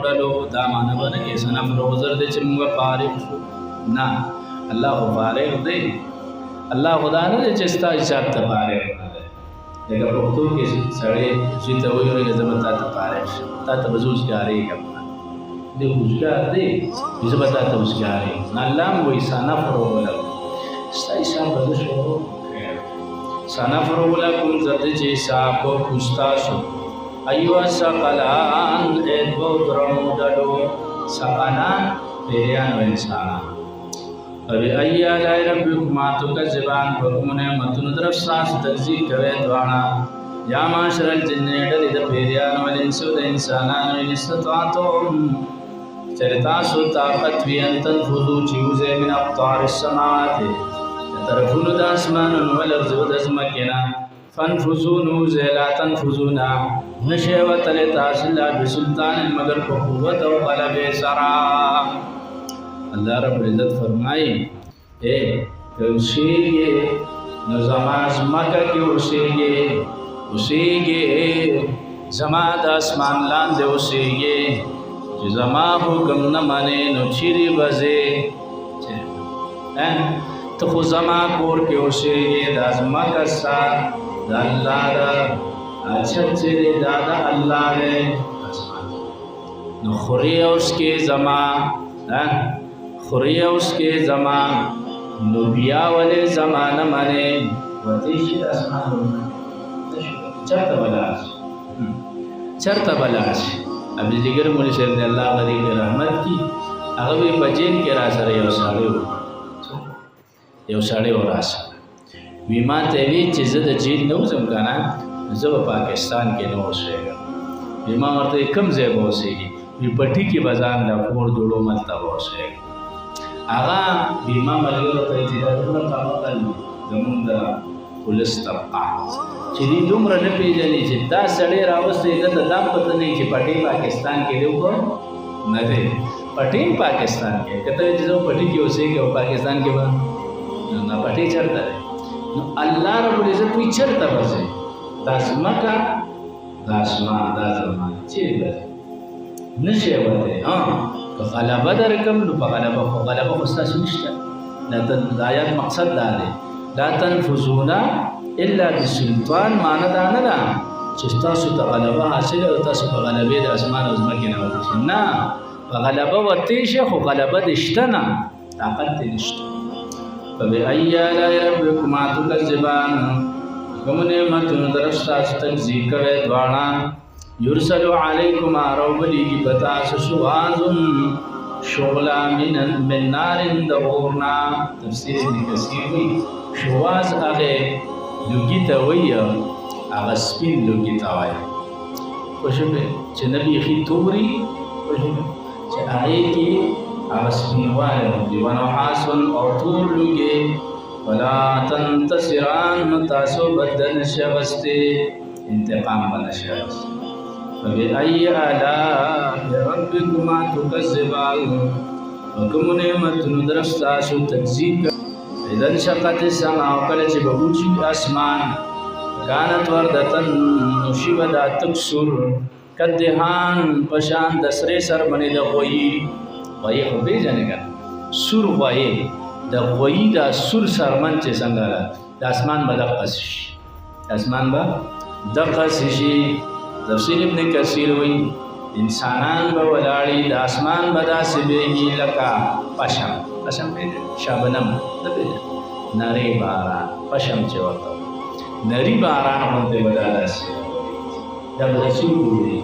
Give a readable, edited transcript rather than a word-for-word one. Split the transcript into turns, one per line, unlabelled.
डलो दामान बन के सनम रोज़र दे चिमंग फारिग शो ना अल्लाह फारिग दे अल्लाह खुदा ने दे चिस्ता हिसाब त फारिग दे लेकिन पख्तो के सड़े जी तो वही होगा जब ता फारिग ता बजूज के आ रही है दे उसका दे जब ता उसके आ रही ना अल्लाह वो ईसाना फरोला सा ईसा बजूज हो साना फरोला कुल जर्दे जैसा को पूछता शो अयुआ सकलान एदो द्रमो डलो सकलान पेरियान व इंसाना अभी अय्या लाए रब्बिकुमा तो का ज़बान हुक्मने मतुन तरफ सांस तज़ीक करे द्वाना या माशरल जिन्ने डली द पेरियान व इंसु द इंसाना व इस्ततातुम चरिता सु ताकत वी अंतन फुदू चीज़े मिन अक़तार समाते तरफुल दासमान व लर्ज़ व दज़मकिना फनफुज़ूनु ज़ेला तनफुज़ूना नशेवत तासिल्ला बिसुल्तान मगर क़ुव्वत व ग़लब सरा अल्लाह रब्बुल इज़्ज़त फरमाए ए उसीगे नज़माज़ मका के उसीगे ज़माद आसमान लांदे उसीगे ज़मा हुक्म न माने नुचिरी बजे तो खुज़मा कोर के उसीगे दाज़मा का सा दाल्लारा अच्छा चले दादा अल्लाह है खुरिया उसके ज़मा खुरिया उसके ज़मा नुबिया वाले ज़माना माने वतीशी चरता बलाश अभी जिगर मुझे शेर अल्लाह वली के रहमत की अगर भी बजेन के रासर यो साढ़े और आसा बीमा तेरी चीज़ जीत न जमकाना जब पाकिस्तान के नो होगा बीमा मरते कम जेब होगी विपट्टी की बाजार लफोर जोड़ो मलता होगा आगा बीमा मलगो तमंदा पुलिस तबका चिरी दुम रन पे जनी चित्ता सड़े रावस से इधर दाम पता नहीं कि पटी पाकिस्तान के लिए ऊपर न दे पटी पाकिस्तान के कहते हैं जो पटी की उसे के पाकिस्तान के बाद ना पटी चढ़ता है अल्लाह रब्बुल इज़्ज़त भी चढ़ता बसे दासमा का दासमा दासमा चीज नशे बते हाँ फ़ग़लबा दरकम फ़ग़लबा मुस्ताशनिश्ता न आयत मकसद डाले ला तनफुज़ूना इल्ला बिसुल्तान माना दाना ना चिस्ता सुता ग़लबा हासिल होता सु फ़ग़लबे आसमान उज़मा के ना होती ना फ़ग़लबा वतीश फ़ग़लबा दिश्तना ताकत दिश्ता कभी अय्या लाए रब्बिकुमा तुकज़्ज़िबान कमने मतुन दरस्ता तज़ीक वे द्वाना युरसलु अलैकुमा रौबली की बतास शुआज़ुन शुगला मिन नारिन दगोरना तफसीर इब्न कसीर हुई शुआज़ आगे लुगी तवैय आगे स्पिन लुगी तवाया कुछ पे चनबी खी तोरी कुछ आगे की आगे स्पिन वाले दीवाना हासन और तोर लुगे वला तंतसिरान मतासो बदन शगस्ते इंतकाम बन शगस्ते फ़बिअय्यि आलाइ रब्बिकुमा तुकज़्ज़िबान हुक्मने मतुन दरस्ताशु तज़ीक इदन शक़्क़तिस समाउ कल चे बबूची आसमान कानत वरदतन नुशिवदा तकसुर कद्दिहान पशान दसरे सर बने दगोई वही खबे जानेगा सुर वही दगोई दा सुर सरमन चे संगाला आसमान बदक़सिश आसमान बदक़सिशी तफसीर इब्न कसीर हुई इंसानान बवलाड़ी आसमान बदा से बेगी लका पशम पशम पे शबनम नरी बारा पशम चवता नरी बारान होते बदा से जब रसूल हुई